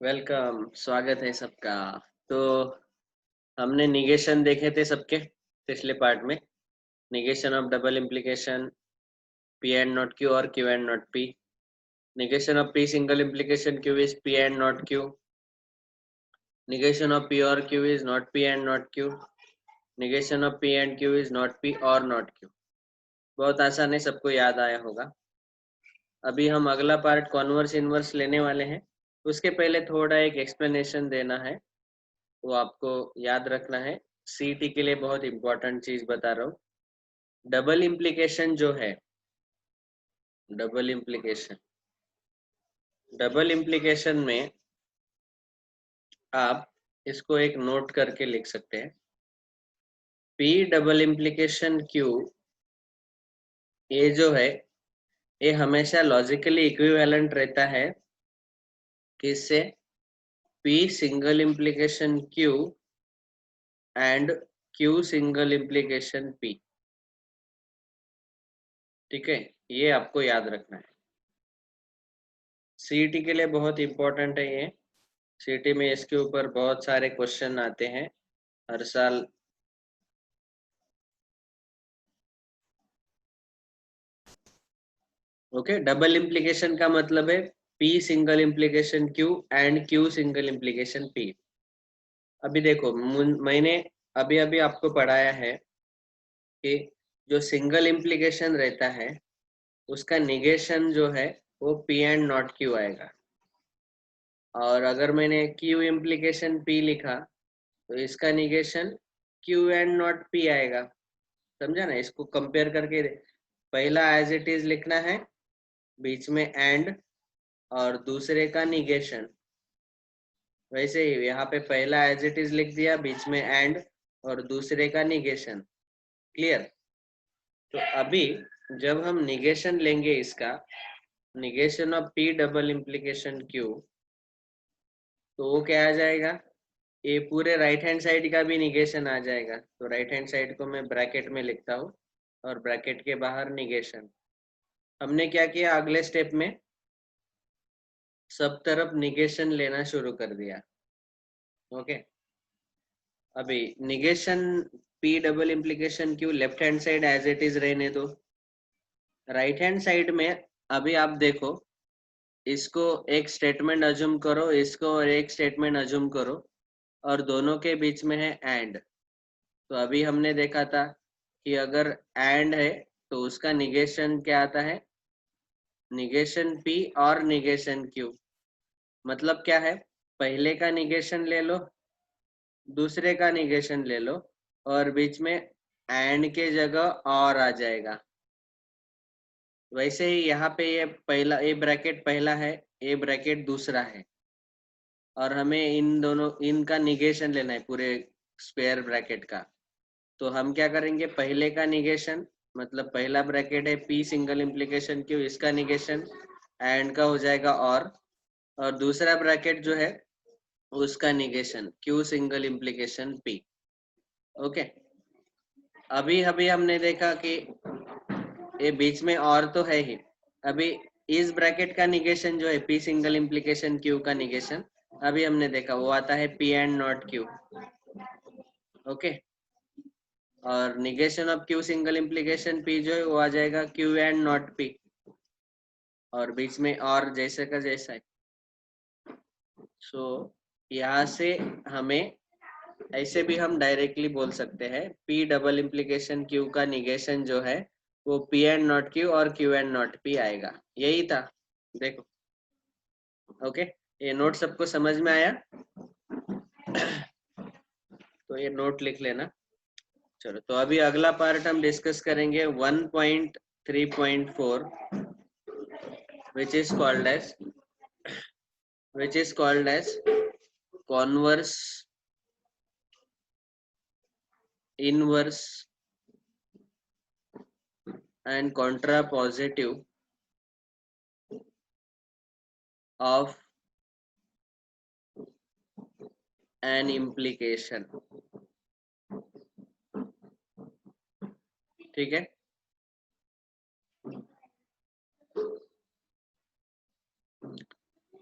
Welcome, स्वागत है सबका। तो हमने निगेशन देखे थे सबके पिछले पार्ट में। Negation of double implication, P and not Q और Q and not P. Negation of P single implication Q is P and not Q. Negation of P और Q is not P and not Q. Negation of P and Q is not P और not Q. बहुत आसान है, सबको याद आया होगा। अभी हम अगला पार्ट कॉन्वर्स इनवर्स लेने वाले हैं। उसके पहले थोड़ा एक एक्सप्लेनेशन देना है, वो आपको याद रखना है। सीटी के लिए बहुत इंपॉर्टेंट चीज बता रहा हूँ। डबल इम्प्लीकेशन जो है, डबल इम्प्लीकेशन डबल इम्प्लीकेशन में आप इसको एक नोट करके लिख सकते हैं। पी डबल इम्प्लीकेशन क्यू, ये जो है ये हमेशा लॉजिकली इक्विवेलेंट रहता है किससे? P single implication Q and Q single implication P. ठीक है, ये आपको याद रखना है। सीईटी के लिए बहुत इंपॉर्टेंट है ये। सीईटी में इसके ऊपर बहुत सारे क्वेश्चन आते हैं हर साल। ओके, डबल इम्प्लीकेशन का मतलब है P single implication Q and Q single implication P. अभी देखो, मैंने अभी अभी आपको पढ़ाया है कि जो सिंगल इम्प्लीकेशन रहता है उसका निगेशन जो है वो पी एंड नॉट क्यू आएगा। और अगर मैंने क्यू इम्प्लीकेशन पी लिखा तो इसका negation Q and not P आएगा। समझा ना? इसको कंपेयर करके पहला एज इट इज लिखना है, बीच में एंड, और दूसरे का निगेशन। वैसे ही यहाँ पे पहला एज इट इज लिख दिया, बीच में एंड और दूसरे का निगेशन। क्लियर? तो अभी जब हम निगेशन लेंगे इसका, negation of P double implication Q, तो वो क्या आ जाएगा? ये पूरे राइट हैंड साइड का भी निगेशन आ जाएगा। तो राइट हैंड साइड को मैं ब्रैकेट में लिखता हूँ और ब्रैकेट के बाहर निगेशन। हमने क्या किया अगले स्टेप में? सब तरफ निगेशन लेना शुरू कर दिया। ओके, अभी negation P double implication Q left hand side as it is रहने दो। राइट हैंड साइड में अभी आप देखो, इसको एक स्टेटमेंट अज्यूम करो, इसको और एक स्टेटमेंट अज्यूम करो, और दोनों के बीच में है एंड। तो अभी हमने देखा था कि अगर एंड है तो उसका निगेशन क्या आता है? निगेशन पी और निगेशन क्यू। मतलब क्या है? पहले का निगेशन ले लो, दूसरे का निगेशन ले लो, और बीच में एंड के जगह और आ जाएगा। वैसे ही यहाँ पे ये पहला, ये ब्रैकेट पहला है, ये ब्रैकेट दूसरा है, और हमें इन दोनों, इनका निगेशन लेना है पूरे स्क्वायर ब्रैकेट का। तो हम क्या करेंगे? पहले का निगेशन, मतलब पहला ब्रैकेट है पी सिंगल इम्प्लीकेशन क्यू, इसका निगेशन एंड का हो जाएगा और दूसरा ब्रैकेट जो है उसका negation Q single implication P. Okay, अभी अभी हमने देखा कि ये बीच में और तो है ही। अभी इस ब्रैकेट का निगेशन जो है पी सिंगल इम्प्लीकेशन क्यू का निगेशन, अभी हमने देखा वो आता है P and not Q. Okay, और negation of Q single implication P जो है वो आ जाएगा क्यू एंड नॉट पी, और बीच में और जैसे का जैसा है। सो यहाँ से हमें ऐसे भी हम डायरेक्टली बोल सकते हैं पी डबल इम्प्लीकेशन क्यू का निगेशन जो है वो पी एंड नॉट क्यू और क्यू एंड नॉट पी आएगा। यही था, देखो। ओके, ये नोट सबको समझ में आया? तो ये नोट लिख लेना। चलो, तो अभी अगला पार्ट हम डिस्कस करेंगे 1.3.4, which is called as converse, inverse and contrapositive of an implication। ठीक है,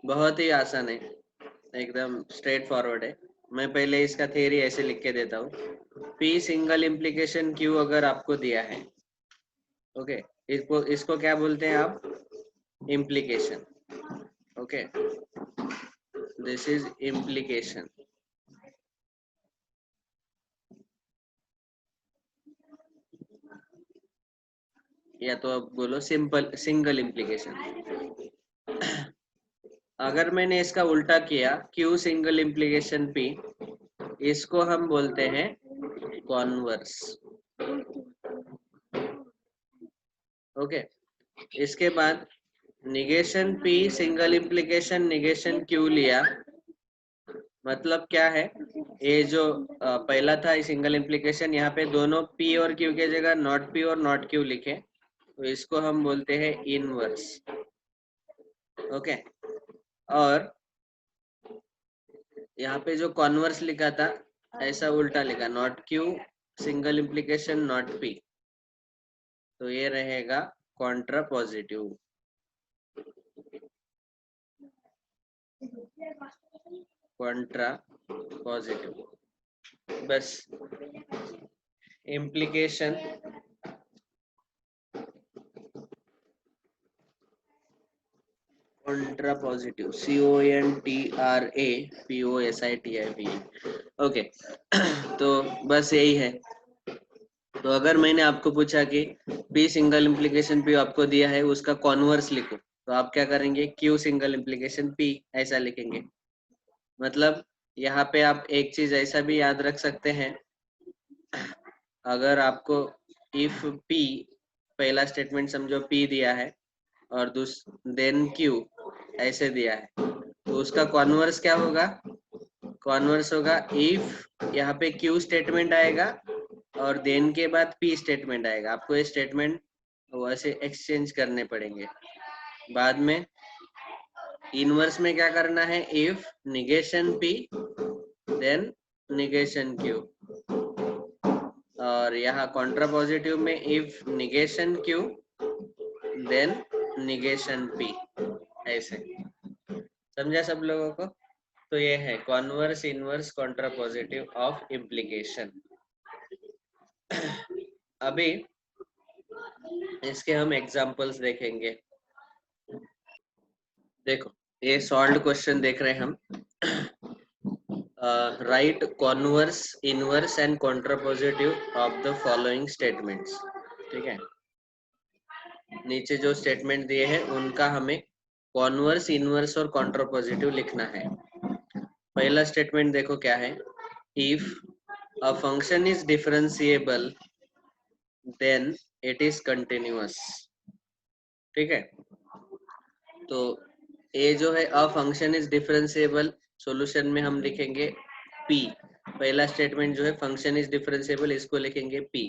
बहुत ही आसान है। एकदम स्ट्रेट फॉरवर्ड है। मैं पहले इसका थियरी ऐसे लिख के देता हूँ। पी सिंगल इम्प्लीकेशन क्यू अगर आपको दिया है, ओके, इसको क्या बोलते हैं आप? Implication. Okay, this is implication. या तो आप बोलो सिंपल सिंगल इम्प्लीकेशन। अगर मैंने इसका उल्टा किया, क्यू सिंगल इम्प्लीकेशन पी, इसको हम बोलते हैं कॉन्वर्स। ओके, इसके बाद negation P single implication negation Q लिया, मतलब क्या है? ये जो पहला था सिंगल इम्प्लीकेशन, यहाँ पे दोनों पी और क्यू के जगह नॉट पी और नॉट क्यू लिखे, तो इसको हम बोलते हैं इनवर्स। ओके, और यहाँ पे जो कॉन्वर्स लिखा था ऐसा उल्टा लिखा, not Q single implication not P, तो ये रहेगा कॉन्ट्रा पॉजिटिव। कॉन्ट्रा पॉजिटिव, बस implication Contra positive, CONTRAPOSITIV। Okay, तो बस यही है। तो अगर मैंने आपको पूछा कि पी सिंगल इम्प्लीकेशन पी आपको दिया है, उसका कॉन्वर्स लिखो, तो आप क्या करेंगे? क्यू सिंगल इम्प्लीकेशन पी ऐसा लिखेंगे। मतलब यहाँ पे आप एक चीज ऐसा भी याद रख सकते हैं, अगर आपको इफ पी, पहला स्टेटमेंट समझो पी दिया है और देन क्यू ऐसे दिया है, तो उसका कॉन्वर्स क्या होगा? कॉन्वर्स होगा इफ, यहाँ पे क्यू स्टेटमेंट आएगा और देन के बाद पी स्टेटमेंट आएगा। आपको ये स्टेटमेंट वैसे एक्सचेंज करने पड़ेंगे बाद में। इनवर्स में क्या करना है? If negation P then negation Q, और यहाँ कॉन्ट्रा पॉजिटिव में if negation Q then negation P, ऐसे। समझा सब लोगों को? तो ये है converse inverse contrapositive of implication. अभी इसके हम एग्जांपल्स देखेंगे। देखो, ये सॉल्व्ड क्वेश्चन देख रहे हैं हम। Right converse inverse and contrapositive of the following statements. ठीक है, नीचे जो स्टेटमेंट दिए हैं उनका हमें कॉन्वर्स इनवर्स और कॉन्ट्रा पॉजिटिव लिखना है। पहला स्टेटमेंट देखो क्या है, if a function is differentiable then it is continuous. ठीक है, तो ये जो है a function is differentiable, solution में हम लिखेंगे p। पहला स्टेटमेंट जो है फंक्शन इज डिफरेंशिएबल, इसको लिखेंगे p।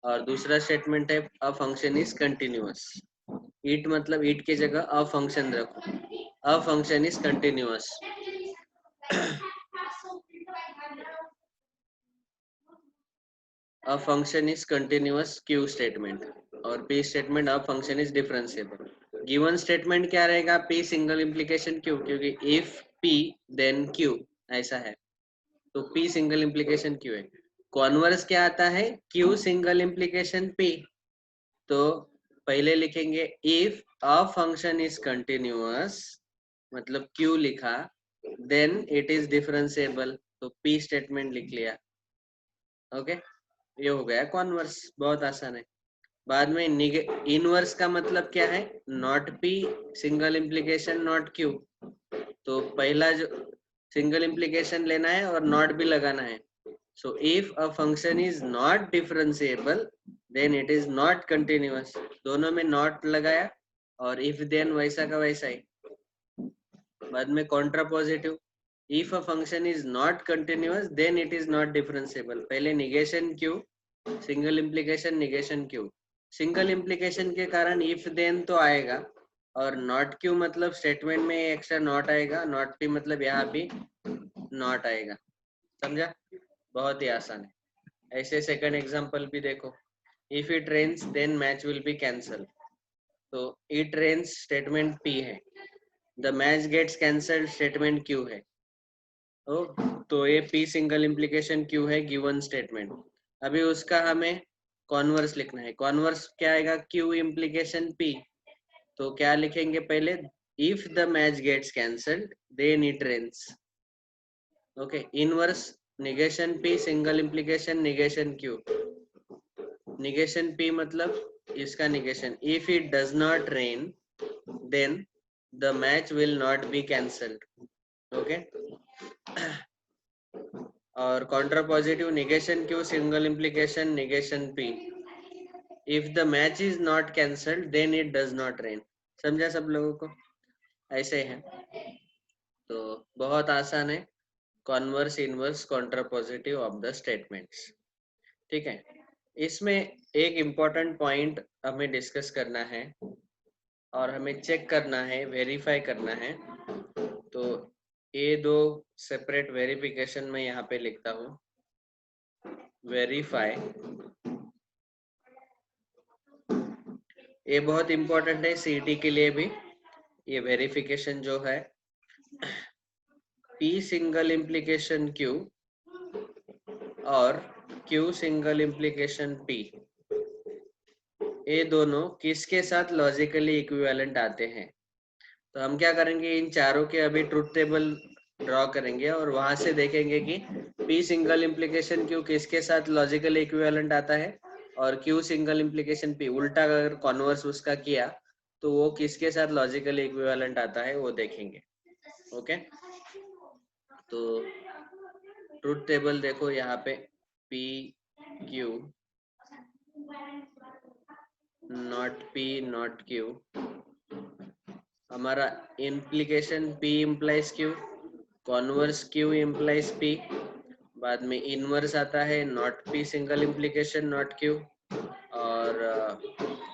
और दूसरा स्टेटमेंट है a function is continuous. It मतलब इट की जगह अ फंक्शन रखो, अ function is continuous. A function is continuous Q statement, और p statement a function is differentiable. Given statement क्या रहेगा? p सिंगल इम्प्लीकेशन क्यू, क्योंकि इफ p देन q ऐसा है, तो p सिंगल इम्प्लीकेशन क्यू है। Converse क्या आता है? q single implication p। तो पहले लिखेंगे if a function is continuous, मतलब q लिखा, देन इट इज डिफरेंशिएबल, तो p स्टेटमेंट लिख लिया। ओके, ये हो गया कॉन्वर्स, बहुत आसान है। बाद में इनवर्स का मतलब क्या है? Not p single implication not q। तो पहला जो सिंगल इम्प्लीकेशन लेना है और नॉट भी लगाना है। So if a function is not differentiable then it is not continuous, दोनों में नॉट लगाया, और इफ देन वैसा का वैसा ही। बाद में contra positive, if a function is not continuous then it is not differentiable. पहले negation Q, single implication negation Q. Single implication के कारण इफ देन तो आएगा, और नॉट क्यू मतलब स्टेटमेंट में एक्स्ट्रा नॉट आएगा, नॉट पी मतलब यहाँ भी नॉट आएगा। समझा? बहुत ही आसान है। ऐसे सेकंड एग्जांपल भी देखो, if it rains then match will be cancel. तो इट रेन्स स्टेटमेंट पी है, the match gets cancelled statement Q है। तो ये पी सिंगल इम्प्लीकेशन क्यू है गिवन स्टेटमेंट। अभी उसका हमें कॉन्वर्स लिखना है। कॉन्वर्स क्या आएगा? Q implication P. तो क्या लिखेंगे पहले? If the match gets cancelled then it rains. Okay, inverse negation P single implication negation Q. Negation P मतलब इसका negation, if it does not rain then the match will not be cancelled. Okay, और Contra positive negation Q single implication negation P. If the match is not cancelled then it does not rain. समझा सब लोगों को? ऐसे है, तो बहुत आसान है। Converse inverse contrapositive of the statements. ठीक है, इसमें एक इम्पोर्टेंट पॉइंट हमें डिस्कस करना है और हमें चेक करना है, वेरीफाई करना है। तो ये दो सेपरेट वेरिफिकेशन में यहाँ पे लिखता हूँ। वेरीफाई, ये बहुत इम्पोर्टेंट है सीईटी के लिए भी। ये वेरिफिकेशन जो है, पी सिंगल इम्प्लीकेशन क्यू और क्यू सिंगल इम्प्लीकेशन पी, ये दोनों किसके साथ लॉजिकली इक्विवेलेंट आते हैं। तो हम क्या करेंगे, इन चारों के अभी ट्रुथ टेबल ड्रॉ करेंगे और वहां से देखेंगे कि पी सिंगल इम्प्लीकेशन क्यू किसके साथ लॉजिकली इक्विवेलेंट आता है और क्यू सिंगल इम्प्लीकेशन पी उल्टा अगर कॉन्वर्स उसका किया तो वो किसके साथ लॉजिकली इक्विवेलेंट आता है वो देखेंगे। ओके, तो ट्रुथ टेबल देखो यहाँ पे, P Q not P not Q, हमारा implication P implies Q, converse Q implies P, बाद में इनवर्स आता है not P single implication not Q, और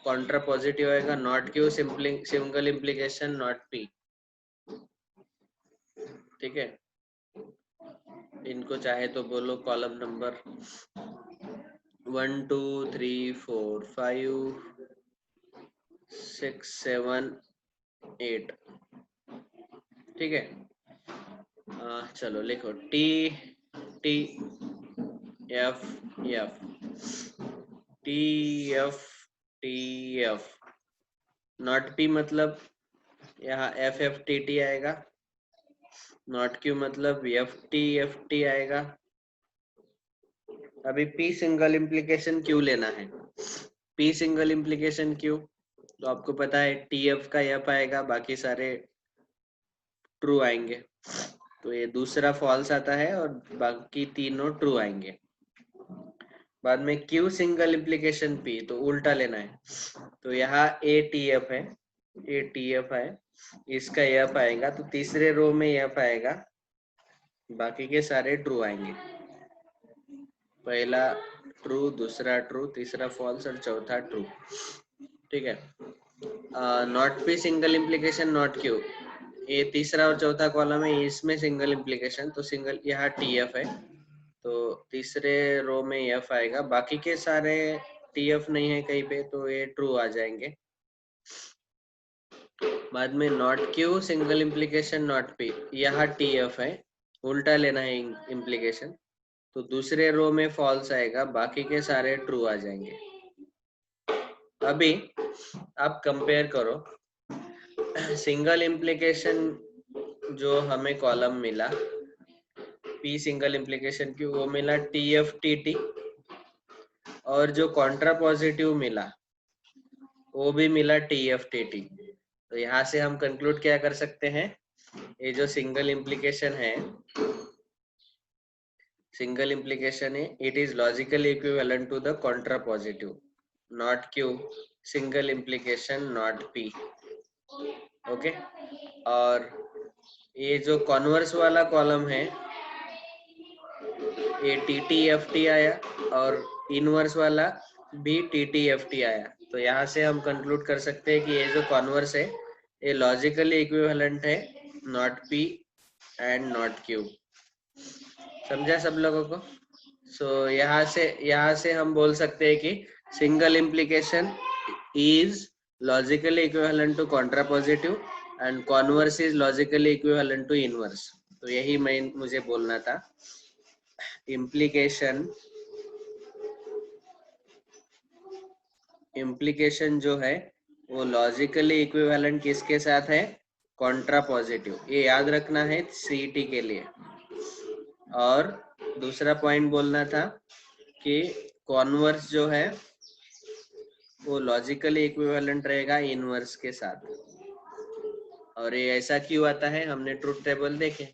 कॉन्ट्रा पॉजिटिव आएगा not Q single implication not P. ठीक है, इनको चाहे तो बोलो कॉलम नंबर 1 2 3 4 5 6 7 8। ठीक है, चलो लिखो T T F F T F T F. Not P मतलब यहाँ एफ एफ टी टी आएगा, नॉट क्यू मतलब एफ टी आएगा। अभी पी सिंगल इम्प्लीकेशन क्यू लेना है। पी सिंगल इम्प्लीकेशन क्यू तो आपको पता है टी एफ का एफ आएगा, बाकी सारे ट्रू आएंगे। तो ये दूसरा फॉल्स आता है और बाकी तीनों ट्रू आएंगे। बाद में क्यू सिंगल इम्प्लीकेशन पी तो उल्टा लेना है। तो यहाँ ए टी एफ है, ए टी एफ है, इसका एफ आएगा तो तीसरे रो में एफ आएगा, बाकी के सारे ट्रू आएंगे। पहला ट्रू, दूसरा ट्रू, तीसरा फॉल्स और चौथा ट्रू। ठीक है, not P single implication not Q, ये तीसरा और चौथा कॉलम है, इसमें सिंगल इम्प्लीकेशन तो सिंगल यहाँ टी एफ है तो तीसरे रो में एफ आएगा, बाकी के सारे टी एफ नहीं है कहीं पे तो ये ट्रू आ जाएंगे। बाद में not Q single implication not P, यहाँ टी एफ है, उल्टा लेना है इम्प्लीकेशन तो दूसरे रो में फॉल्स आएगा, बाकी के सारे ट्रू आ जाएंगे। अभी आप कंपेयर करो, सिंगल इम्प्लीकेशन जो हमें कॉलम मिला पी सिंगल इम्प्लीकेशन की वो मिला टी एफ टी टी, और जो कॉन्ट्रा पॉजिटिव मिला वो भी मिला टी एफ टी टी। तो यहाँ से हम कंक्लूड क्या कर सकते हैं, ये जो सिंगल इम्प्लीकेशन है, सिंगल इम्प्लीकेशन है, it is logically equivalent to the contrapositive not Q single implication not P. Okay, और ये जो कॉन्वर्स वाला कॉलम है ये टी टी एफ टी आया और इनवर्स वाला भी टी टी एफ टी आया। तो यहाँ से हम कंक्लूड कर सकते हैं कि ये जो कॉन्वर्स है ये लॉजिकली इक्विवेलेंट है not P and not Q. समझा सब लोगों को? सो यहाँ से हम बोल सकते हैं कि single implication is logically equivalent to contrapositive and converse is logically equivalent to inverse. तो यही मुझे बोलना था। इम्प्लीकेशन जो है वो लॉजिकली इक्विवेलेंट किसके साथ है? Contra positive. ये याद रखना है सीईटी के लिए। और दूसरा पॉइंट बोलना था कि कॉन्वर्स जो है वो लॉजिकली इक्विवेलेंट रहेगा इनवर्स के साथ। और ये ऐसा क्यों आता है? हमने ट्रूथ टेबल देखे।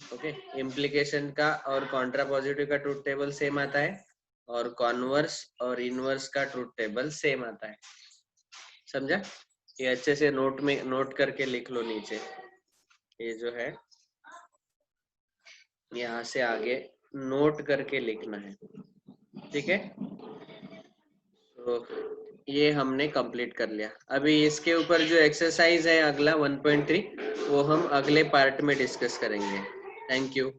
ओके, इम्प्लीकेशन का और कॉन्ट्रा पॉजिटिव का ट्रूथ टेबल सेम आता है और कॉन्वर्स और इनवर्स का ट्रूथ टेबल सेम आता है। समझा? ये अच्छे से नोट करके लिख लो नीचे। ये जो है यहाँ से आगे नोट करके लिखना है, ठीक है? तो ये हमने कंप्लीट कर लिया। अभी इसके ऊपर जो एक्सरसाइज है अगला 1.3 वो हम अगले पार्ट में डिस्कस करेंगे। Thank you.